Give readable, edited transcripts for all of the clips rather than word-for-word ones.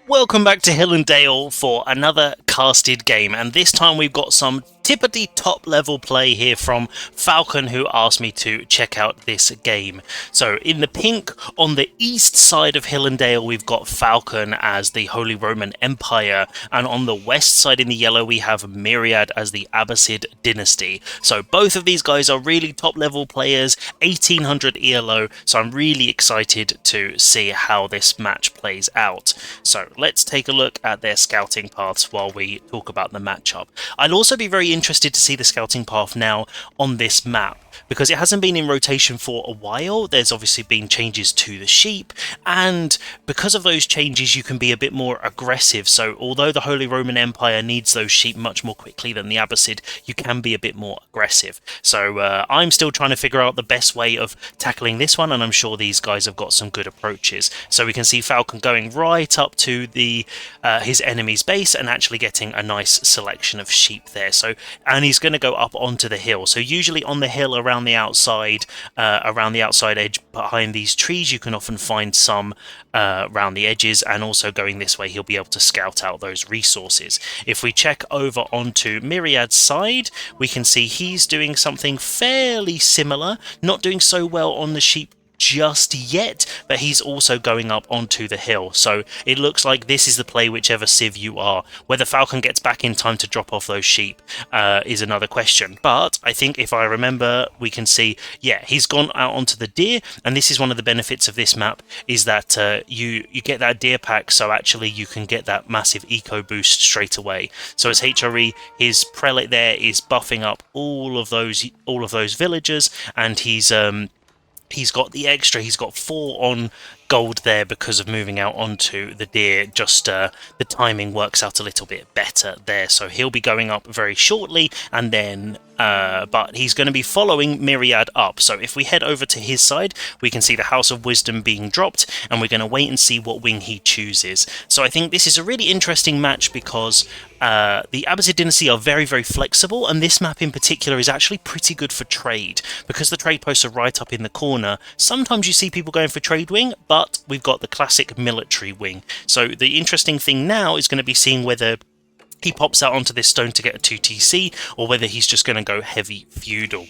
Welcome back to Hill and Dale for another casted game, and this time we've got some tippity top level play here from Falkon, who asked me to check out this game. So in the pink on the east side of Hill and Dale we've got Falkon as the Holy Roman Empire, and on the west side in the yellow we have Myriad as the Abbasid dynasty. So both of these guys are really top level players, 1800 ELO, so I'm really excited to see how this match plays out. So let's take a look at their scouting paths while we talk about the matchup. I'll also be very interested to see the scouting path now on this map, because it hasn't been in rotation for a while. There's obviously been changes to the sheep, and because of those changes you can be a bit more aggressive. So although the Holy Roman Empire needs those sheep much more quickly than the Abbasid, you can be a bit more aggressive. So I'm still trying to figure out the best way of tackling this one, and I'm sure these guys have got some good approaches. So we can see Falkon going right up to the his enemy's base and actually getting a nice selection of sheep there. So, and he's going to go up onto the hill. So usually on the hill around the outside edge behind these trees, you can often find some around the edges, and also going this way he'll be able to scout out those resources. If we check over onto Myriad's side, we can see he's doing something fairly similar, not doing so well on the sheep just yet, but he's also going up onto the hill. So it looks like this is the play whichever civ you are. Whether Falkon gets back in time to drop off those sheep is another question, but I think if I remember, we can see, yeah, he's gone out onto the deer, and this is one of the benefits of this map, is that you get that deer pack, so actually you can get that massive eco boost straight away. So as HRE, his prelate there is buffing up all of those villagers, and he's got the extra. He's got 4 on gold there because of moving out onto the deer. Just the timing works out a little bit better there, so he'll be going up very shortly, and then but he's going to be following Myriad up. So if we head over to his side, we can see the House of Wisdom being dropped, and we're going to wait and see what wing he chooses. So I think this is a really interesting match because the Abbasid dynasty are very, very flexible, and this map in particular is actually pretty good for trade, because the trade posts are right up in the corner. Sometimes you see people going for trade wing, but we've got the classic military wing. So the interesting thing now is going to be seeing whether he pops out onto this stone to get a 2TC, or whether he's just going to go heavy feudal.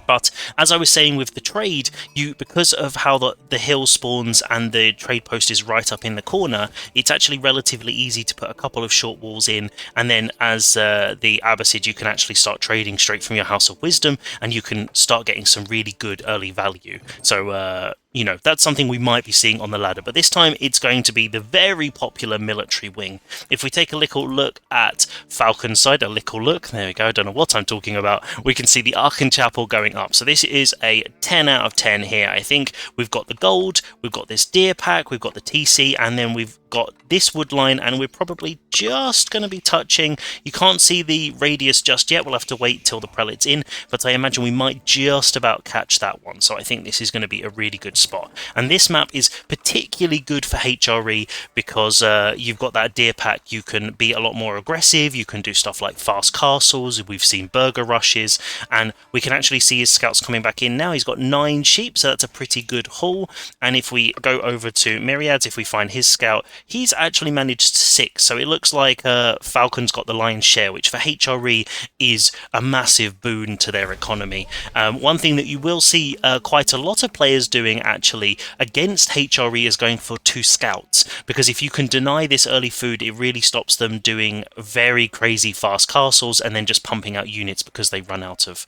But as I was saying with the trade, because of how the hill spawns and the trade post is right up in the corner, it's actually relatively easy to put a couple of short walls in, and then as the Abbasid, you can actually start trading straight from your House of Wisdom, and you can start getting some really good early value. So you know, that's something we might be seeing on the ladder, but this time it's going to be the very popular military wing. If we take a little look at Falkon's side, there we go, I don't know what I'm talking about, we can see the Archon Chapel going up. So this is a 10 out of 10 here. I think we've got the gold, we've got this deer pack, we've got the TC, and then we've got this wood line, and we're probably just going to be touching, you can't see the radius just yet, we'll have to wait till the prelate's in, but I imagine we might just about catch that one. So I think this is going to be a really good spot, and this map is particularly good for HRE because you've got that deer pack, you can be a lot more aggressive, you can do stuff like fast castles, we've seen burger rushes, and we can actually see his scouts coming back in now. He's got 9 sheep, so that's a pretty good haul. And if we go over to Myriad's, if we find his scout, he's actually managed 6, so it looks like Falkon's got the lion's share, which for HRE is a massive boon to their economy. One thing that you will see quite a lot of players doing actually against HRE is going for 2 scouts, because if you can deny this early food, it really stops them doing very crazy fast castles and then just pumping out units because they run out of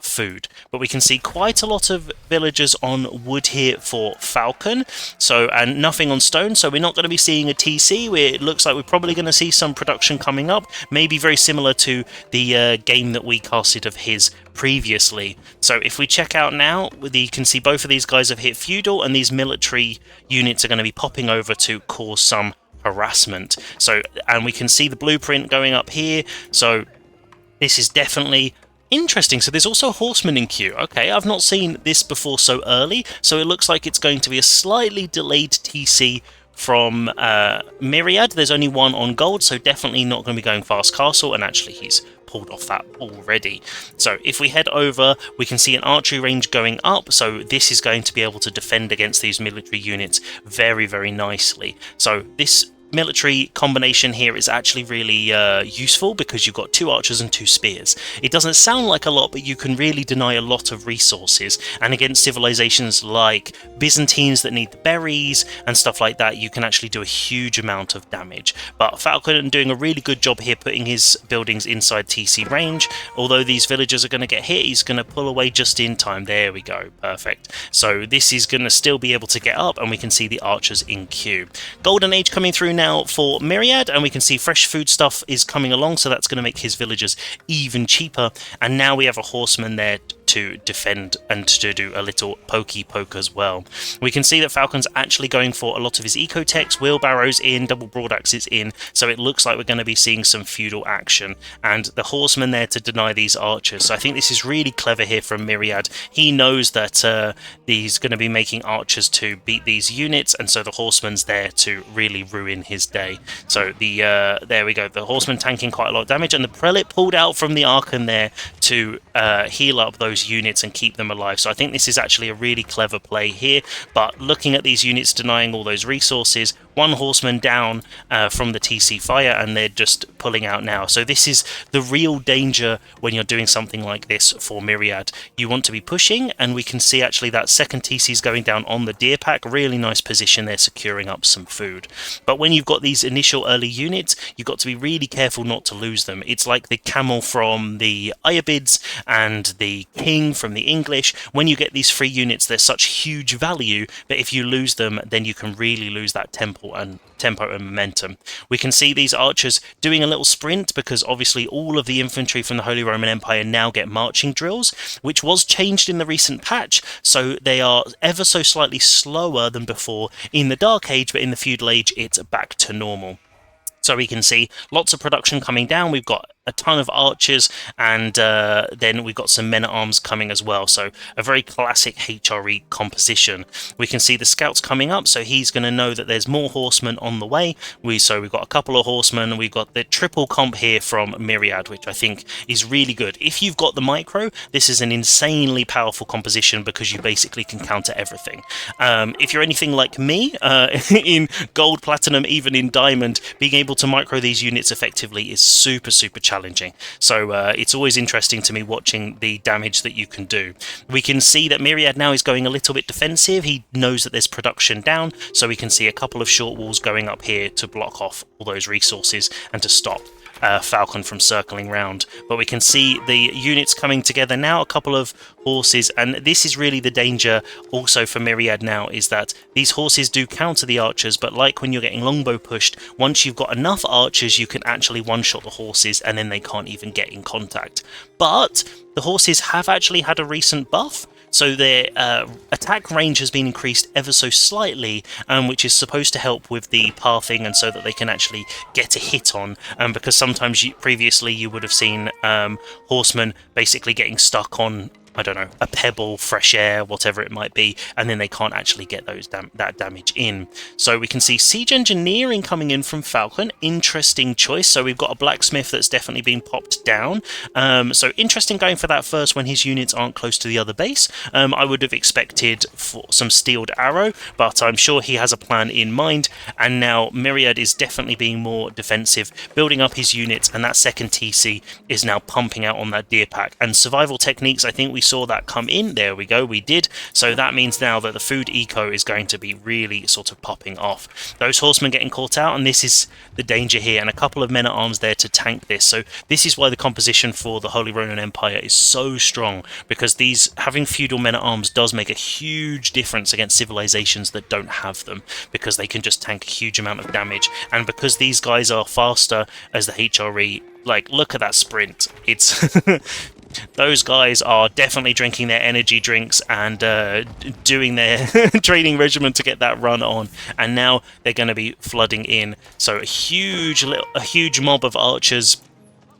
food. But we can see quite a lot of villagers on wood here for Falkon, so, and nothing on stone, so we're not going to be seeing a TC. It looks like we're probably going to see some production coming up, maybe very similar to the game that we casted of his previously. So if we check out now, you can see both of these guys have hit feudal, and these military units are going to be popping over to cause some harassment. So, and we can see the blueprint going up here, so this is definitely interesting. So there's also horsemen in queue. Okay, I've not seen this before so early, so it looks like it's going to be a slightly delayed TC from Myriad. There's only 1 on gold, so definitely not going to be going fast castle, and actually he's pulled off that already. So if we head over, we can see an archery range going up, so this is going to be able to defend against these military units very, very nicely. So this military combination here is actually really useful because you've got 2 archers and 2 spears. It doesn't sound like a lot, but you can really deny a lot of resources, and against civilizations like Byzantines that need the berries and stuff like that, you can actually do a huge amount of damage. But Falkon doing a really good job here putting his buildings inside TC range. Although these villagers are going to get hit, he's going to pull away just in time. There we go, perfect. So this is going to still be able to get up, and we can see the archers in queue. Golden Age coming through now for Myriad, and we can see fresh food stuff is coming along, so that's going to make his villagers even cheaper. And now we have a horseman there to defend and to do a little pokey poke as well. We can see that Falcon's actually going for a lot of his ecotechs, wheelbarrows in, double broadaxes in, so it looks like we're going to be seeing some feudal action, and the horseman there to deny these archers. So I think this is really clever here from Myriad. He knows that he's going to be making archers to beat these units, and so the horseman's there to really ruin his day. So there we go, the horseman tanking quite a lot of damage, and the prelate pulled out from the Archon there to heal up those units and keep them alive. So I think this is actually a really clever play here. But looking at these units denying all those resources, 1 horseman down from the TC fire, and they're just pulling out now. So this is the real danger when you're doing something like this for Myriad. You want to be pushing, and we can see actually that second TC is going down on the deer pack. Really nice position there, securing up some food. But when you've got these initial early units, you've got to be really careful not to lose them. It's like the camel from the Abbasid and the king from the English. When you get these free units, they're such huge value, but if you lose them, then you can really lose that tempo and momentum. We can see these archers doing a little sprint because obviously all of the infantry from the Holy Roman Empire now get marching drills, which was changed in the recent patch, so they are ever so slightly slower than before in the Dark Age, but in the Feudal Age it's back to normal. So we can see lots of production coming down. We've got a ton of archers, and then we've got some men-at-arms coming as well. So a very classic HRE composition. We can see the scouts coming up, so he's going to know that there's more horsemen on the way. So we've got a couple of horsemen. We've got the triple comp here from Myriad, which I think is really good. If you've got the micro, this is an insanely powerful composition because you basically can counter everything. If you're anything like me, in gold, platinum, even in diamond, being able to micro these units effectively is super challenging. So it's always interesting to me watching the damage that you can do. We can see that Myriad now is going a little bit defensive. He knows that there's production down, so we can see a couple of short walls going up here to block off all those resources and to stop Falkon from circling round. But we can see the units coming together now, a couple of horses, and this is really the danger also for Myriad now, is that these horses do counter the archers, but like when you're getting longbow pushed, once you've got enough archers you can actually one-shot the horses and then they can't even get in contact. But the horses have actually had a recent buff, so their attack range has been increased ever so slightly, which is supposed to help with the pathing and so that they can actually get a hit on, because sometimes previously you would have seen horsemen basically getting stuck on, I don't know, a pebble, fresh air, whatever it might be, and then they can't actually get those that damage in. So we can see siege engineering coming in from Falkon. Interesting choice. So we've got a blacksmith that's definitely been popped down. So interesting going for that first when his units aren't close to the other base. I would have expected for some steeled arrow, but I'm sure he has a plan in mind. And now Myriad is definitely being more defensive, building up his units, and that second TC is now pumping out on that deer pack. And survival techniques, I think we saw that come in. There we go, we did. So that means now that the food eco is going to be really sort of popping off. Those horsemen getting caught out, and this is the danger here, and a couple of men-at-arms there to tank this. So this is why the composition for the Holy Roman Empire is so strong, because having feudal men-at-arms does make a huge difference against civilizations that don't have them, because they can just tank a huge amount of damage. And because these guys are faster as the HRE, like, look at that sprint. It's those guys are definitely drinking their energy drinks and doing their training regimen to get that run on, and now they're going to be flooding in. So a huge mob of archers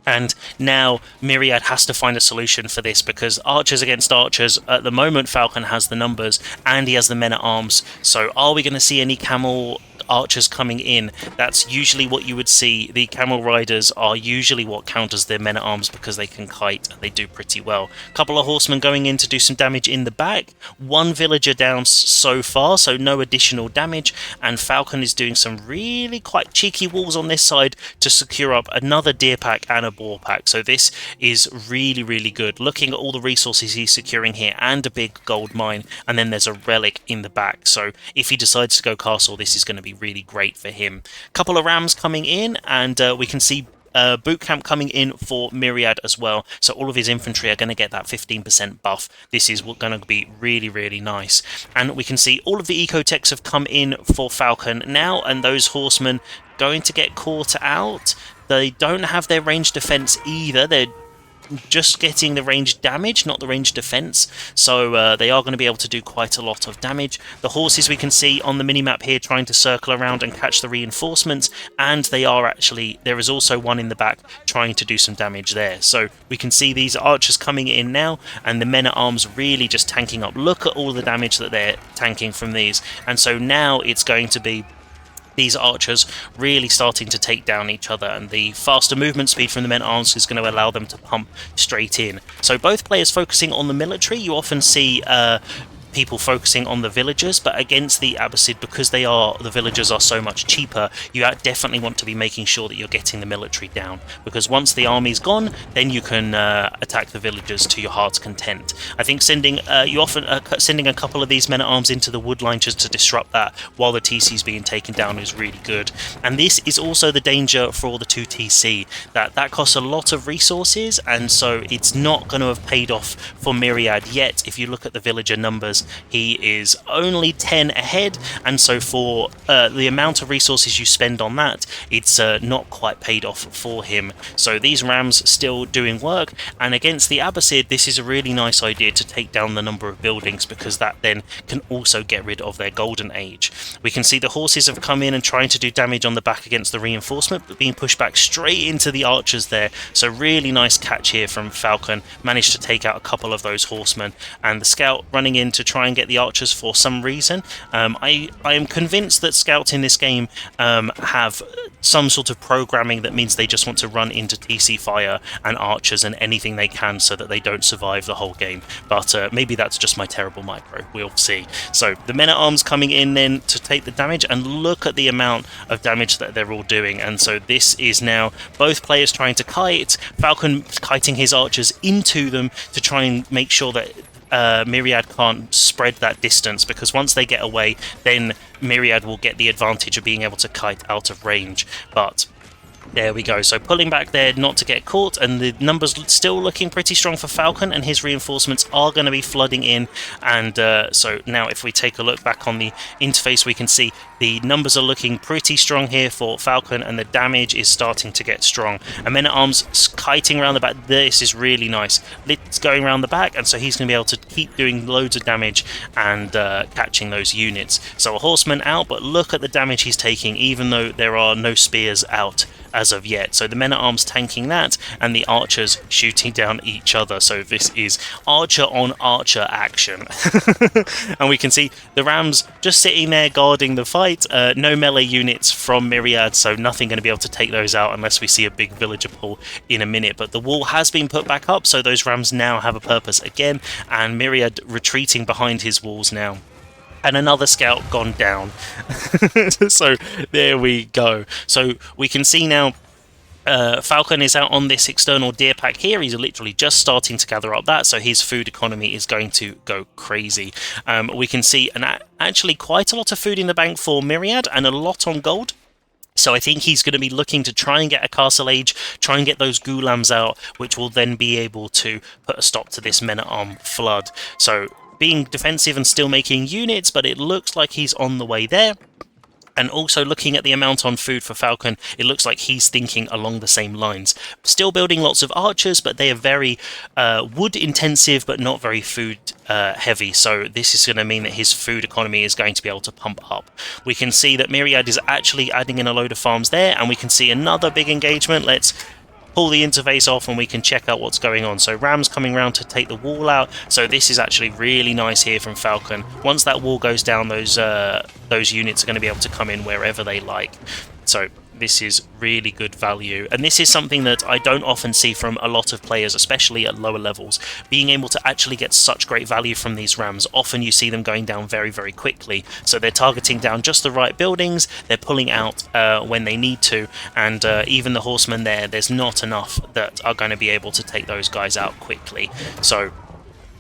And now Myriad has to find a solution for this, because archers against archers, at the moment Falkon has the numbers and he has the men-at-arms. So are we going to see any camel archers coming in? That's usually what you would see. The camel riders are usually what counters their men-at-arms, because they can kite and they do pretty well. A couple of horsemen going in to do some damage in the back. One villager down so far, so no additional damage. And Falkon is doing some really quite cheeky walls on this side to secure up another deer pack and a boar pack. So this is really, really good. Looking at all the resources he's securing here, and a big gold mine, and then there's a relic in the back. So if he decides to go castle, this is going to be really great for him. Couple of rams coming in, and we can see boot camp coming in for Myriad as well, so all of his infantry are going to get that 15% buff. This is going to be really, really nice. And we can see all of the ecotechs have come in for Falkon now, and those horsemen going to get caught out. They don't have their range defense either. They're just getting the range damage, not the range defense, so they are going to be able to do quite a lot of damage. The horses we can see on the minimap here trying to circle around and catch the reinforcements, and they are actually, there is also one in the back trying to do some damage there. So we can see these archers coming in now, and the men-at-arms really just tanking up. Look at all the damage that they're tanking from these, and so now it's going to be these archers really starting to take down each other, and the faster movement speed from the men-at-arms is going to allow them to pump straight in. So both players focusing on the military. You often see people focusing on the villagers, but against the Abbasid, because the villagers are so much cheaper, you definitely want to be making sure that you're getting the military down, because once the army's gone, then you can attack the villagers to your heart's content. I think sending a couple of these men-at-arms into the wood line just to disrupt that while the TC's being taken down is really good. And this is also the danger for the 2 TC, that costs a lot of resources, and so it's not going to have paid off for Myriad yet. If you look at the villager numbers, he is only 10 ahead, and so for the amount of resources you spend on that, it's not quite paid off for him. So these rams still doing work, and against the Abbasid, this is a really nice idea to take down the number of buildings, because that then can also get rid of their golden age. We can see the horses have come in and trying to do damage on the back against the reinforcement, but being pushed back straight into the archers there. So really nice catch here from Falkon, managed to take out a couple of those horsemen, and the scout running in to try and get the archers for some reason. I am convinced that scouts in this game have some sort of programming that means they just want to run into TC fire and archers and anything they can so that they don't survive the whole game, but maybe that's just my terrible micro, we'll see. So the men-at-arms coming in then to take the damage, and look at the amount of damage that they're all doing. And so this is now both players trying to kite, Falkon kiting his archers into them to try and make sure that Myriad can't spread that distance, because once they get away, then Myriad will get the advantage of being able to kite out of range. But there we go, so pulling back there not to get caught, and the numbers still looking pretty strong for Falkon, and his reinforcements are going to be flooding in. And so now if we take a look back on the interface, we can see the numbers are looking pretty strong here for Falkon, and the damage is starting to get strong. And men-at-arms kiting around the back, this is really nice. It's going around the back, and so he's going to be able to keep doing loads of damage and catching those units. So a horseman out, but look at the damage he's taking, even though there are no spears out as of yet. So the men-at-arms tanking that, and the archers shooting down each other. So this is archer on archer action. And we can see the rams just sitting there guarding the fight. No melee units from Myriad, so nothing going to be able to take those out unless we see a big villager pull in a minute. But the wall has been put back up, so those rams now have a purpose again, and Myriad retreating behind his walls now. And another scout gone down. So there we go. So we can see now Falkon is out on this external deer pack here. He's literally just starting to gather up that, so his food economy is going to go crazy. We can see actually quite a lot of food in the bank for Myriad, and a lot on gold. So I think he's going to be looking to try and get a castle age, try and get those Ghulams out, which will then be able to put a stop to this men-at-arm flood. So being defensive and still making units, but it looks like he's on the way there. And also looking at the amount on food for Falkon, it looks like he's thinking along the same lines. Still building lots of archers, but they are very wood intensive, but not very food heavy. So this is going to mean that his food economy is going to be able to pump up. We can see that Myriad is actually adding in a load of farms there, and we can see another big engagement. Let's pull the interface off and we can check out what's going on. So Ram's coming around to take the wall out, so this is actually really nice here from Falkon. Once that wall goes down, those units are going to be able to come in wherever they like. So this is really good value, and this is something that I don't often see from a lot of players, especially at lower levels. Being able to actually get such great value from these rams, often you see them going down very, very quickly. So they're targeting down just the right buildings, they're pulling out when they need to, and even the horsemen there's not enough that are going to be able to take those guys out quickly. So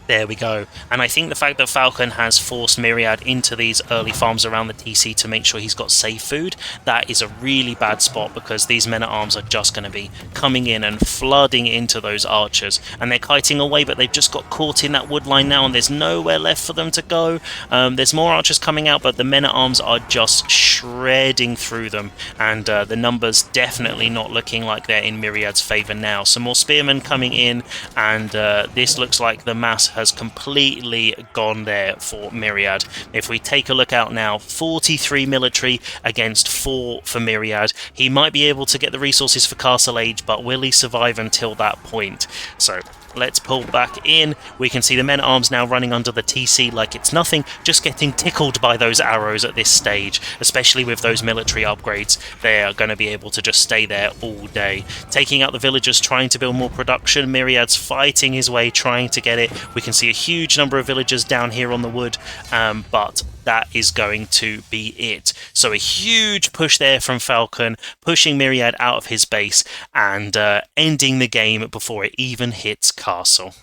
there we go. And I think the fact that Falkon has forced Myriad into these early farms around the TC to make sure he's got safe food, that is a really bad spot, because these men-at-arms are just going to be coming in and flooding into those archers. And they're kiting away, but they've just got caught in that wood line now, and there's nowhere left for them to go. There's more archers coming out, but the men-at-arms are just shredding through them. And the numbers definitely not looking like they're in Myriad's favour now. Some more spearmen coming in, and this looks like the mass has completely gone there for Myriad. If we take a look out now, 43 military against 4 for Myriad. He might be able to get the resources for Castle Age, but will he survive until that point? So let's pull back in. We can see the men-at-arms now running under the TC like it's nothing, just getting tickled by those arrows at this stage, especially with those military upgrades. They are going to be able to just stay there all day. Taking out the villagers, trying to build more production. Myriad's fighting his way, trying to get it. We can see a huge number of villagers down here on the wood, but that is going to be it. So a huge push there from Falkon, pushing Myriad out of his base and ending the game before it even hits castle.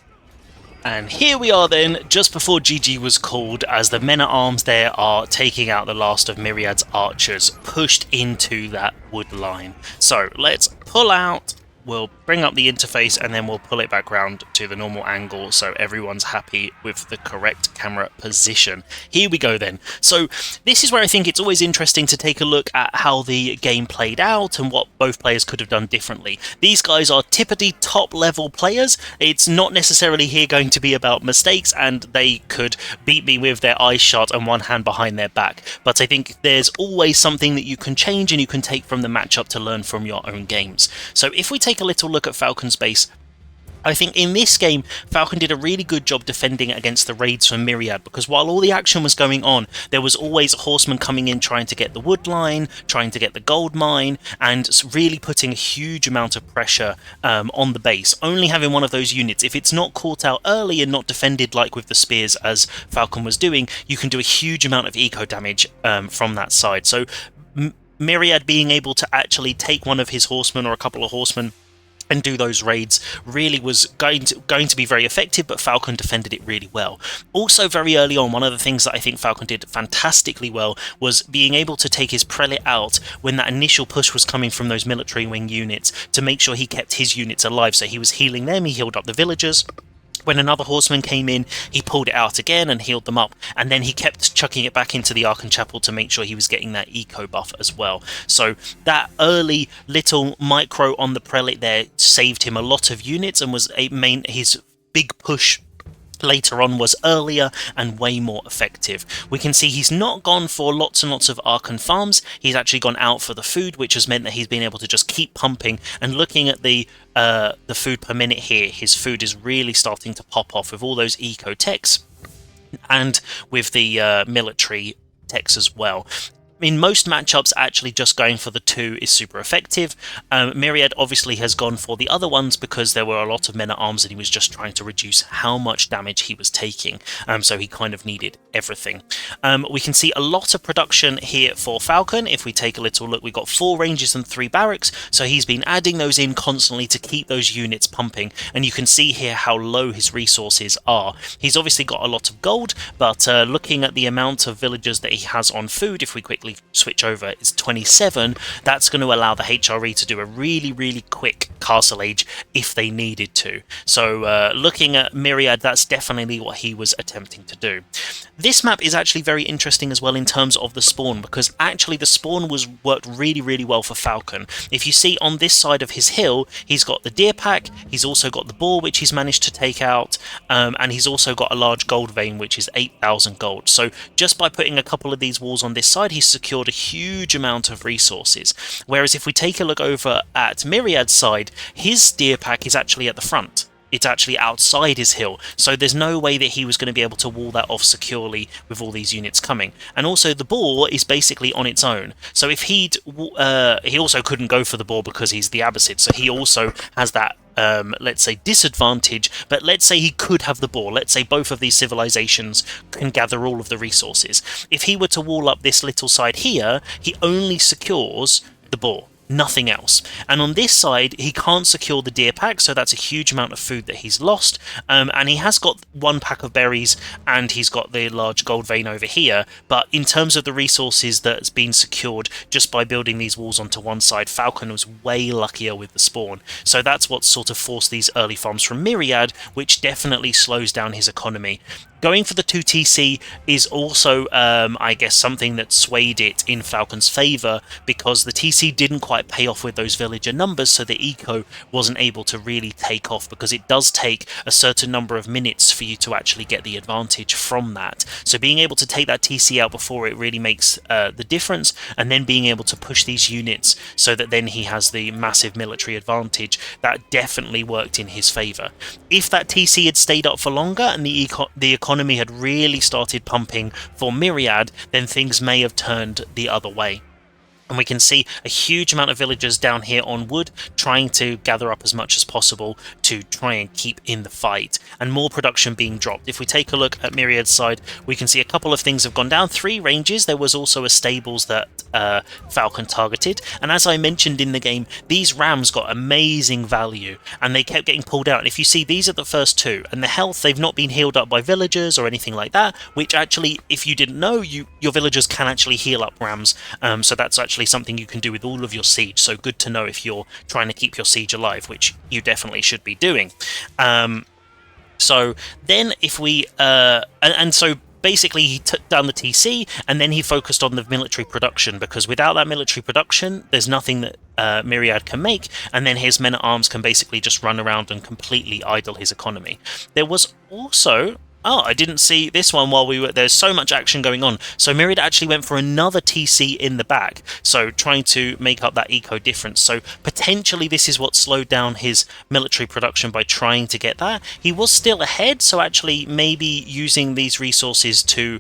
And here we are then, just before GG was called, as the men-at-arms there are taking out the last of Myriad's archers, pushed into that wood line. So let's pull out. We'll bring up the interface and then we'll pull it back round to the normal angle so everyone's happy with the correct camera position. Here we go then. So this is where I think it's always interesting to take a look at how the game played out and what both players could have done differently. These guys are typically top level players. It's not necessarily here going to be about mistakes, and they could beat me with their eyes shut and one hand behind their back. But I think there's always something that you can change and you can take from the matchup to learn from your own games. So if we take a little look at Falkon's base, I think in this game, Falkon did a really good job defending against the raids from Myriad, because while all the action was going on, there was always horsemen coming in trying to get the wood line, trying to get the gold mine, and really putting a huge amount of pressure on the base. Only having one of those units, if it's not caught out early and not defended like with the spears as Falkon was doing, you can do a huge amount of eco damage from that side. So Myriad being able to actually take one of his horsemen or a couple of horsemen and do those raids really was going to be very effective, but Falkon defended it really well. Also, very early on, one of the things that I think Falkon did fantastically well was being able to take his prelate out when that initial push was coming from those military wing units to make sure he kept his units alive. So he was healing them, he healed up the villagers. When another horseman came in, he pulled it out again and healed them up, and then he kept chucking it back into the Archon Chapel to make sure he was getting that eco buff as well. So that early little micro on the prelate there saved him a lot of units, and was his big push later on was earlier and way more effective. We can see he's not gone for lots and lots of Archon farms, he's actually gone out for the food, which has meant that he's been able to just keep pumping. And looking at the food per minute here, his food is really starting to pop off with all those eco techs and with the military techs as well. In most matchups, actually just going for the 2 is super effective. Myriad obviously has gone for the other ones because there were a lot of men-at-arms and he was just trying to reduce how much damage he was taking. So he kind of needed everything. We can see a lot of production here for Falkon. If we take a little look, we've got 4 ranges and 3 barracks. So he's been adding those in constantly to keep those units pumping. And you can see here how low his resources are. He's obviously got a lot of gold, but looking at the amount of villagers that he has on food, if we quickly switch over, is 27. That's going to allow the HRE to do a really, really quick Castle Age if they needed to. So looking at Myriad, that's definitely what he was attempting to do. This map is actually very interesting as well in terms of the spawn, because actually the spawn worked really, really well for Falkon. If you see on this side of his hill, he's got the deer pack, he's also got the boar, which he's managed to take out, and he's also got a large gold vein, which is 8,000 gold. So just by putting a couple of these walls on this side, he's secured a huge amount of resources. Whereas if we take a look over at Myriad's side, Abbasid, his deer pack is actually at the front. It's actually outside his hill, so there's no way that he was going to be able to wall that off securely with all these units coming. And also the boar is basically on its own, so if he also couldn't go for the boar because he's the Abbasid, so he also has that let's say disadvantage. But let's say he could have the boar, let's say both of these civilizations can gather all of the resources. If he were to wall up this little side here, he only secures the boar, nothing else. And on this side he can't secure the deer pack, so that's a huge amount of food that he's lost. And he has got one pack of berries and he's got the large gold vein over here, but in terms of the resources that's been secured just by building these walls onto one side, Falkon was way luckier with the spawn. So that's what sort of forced these early farms from Myriad, which definitely slows down his economy. Going for the 2 TC is also, I guess, something that swayed it in Falkon's favour, because the TC didn't quite pay off with those villager numbers, so the eco wasn't able to really take off, because it does take a certain number of minutes for you to actually get the advantage from that. So being able to take that TC out before it really makes the difference, and then being able to push these units so that then he has the massive military advantage, that definitely worked in his favour. If that TC had stayed up for longer and the economy had really started pumping for Myriad, then things may have turned the other way. And we can see a huge amount of villagers down here on wood trying to gather up as much as possible to try and keep in the fight, and more production being dropped. If we take a look at Myriad's side, we can see a couple of things have gone down. 3 ranges. There was also a stables that Falkon targeted, and as I mentioned in the game, these rams got amazing value and they kept getting pulled out. And if you see, these are the first 2, and the health, they've not been healed up by villagers or anything like that, which actually, if you didn't know, your villagers can actually heal up rams, so that's actually something you can do with all of your siege. So good to know if you're trying to keep your siege alive, which you definitely should be doing. So then if we and so basically he took down the TC and then he focused on the military production, because without that military production there's nothing that Myriad can make, and then his men-at-arms can basically just run around and completely idle his economy. There was also I didn't see this one while there's so much action going on. So Myriad actually went for another TC in the back, so trying to make up that eco difference. So potentially this is what slowed down his military production, by trying to get that. He was still ahead, so actually maybe using these resources to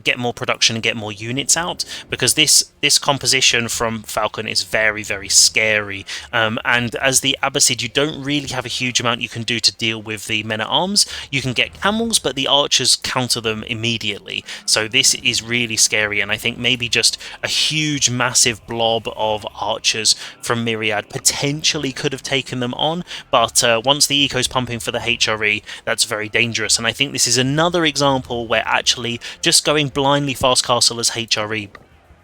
get more production and get more units out, because this composition from Falkon is very, very scary. And as the Abbasid, you don't really have a huge amount you can do to deal with the men-at-arms. You can get camels, but the archers counter them immediately, so this is really scary. And I think maybe just a huge massive blob of archers from Myriad potentially could have taken them on, but once the eco's pumping for the HRE, that's very dangerous. And I think this is another example where actually just going blindly fast castle as HRE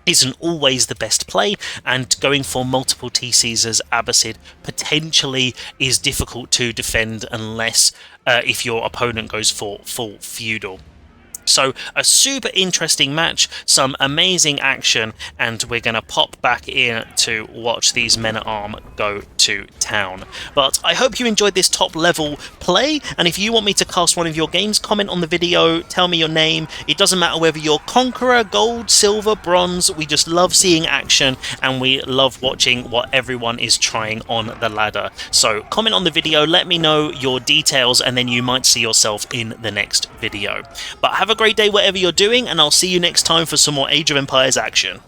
isn't always the best play, and going for multiple TCs as Abbasid potentially is difficult to defend unless if your opponent goes for full feudal. So a super interesting match, some amazing action, and we're going to pop back in to watch these men-at-arms go to town. But I hope you enjoyed this top level play, and if you want me to cast one of your games, comment on the video, tell me your name. It doesn't matter whether you're Conqueror, Gold, Silver, Bronze, we just love seeing action and we love watching what everyone is trying on the ladder. So comment on the video, let me know your details, and then you might see yourself in the next video. But have a great day whatever you're doing, and I'll see you next time for some more Age of Empires action.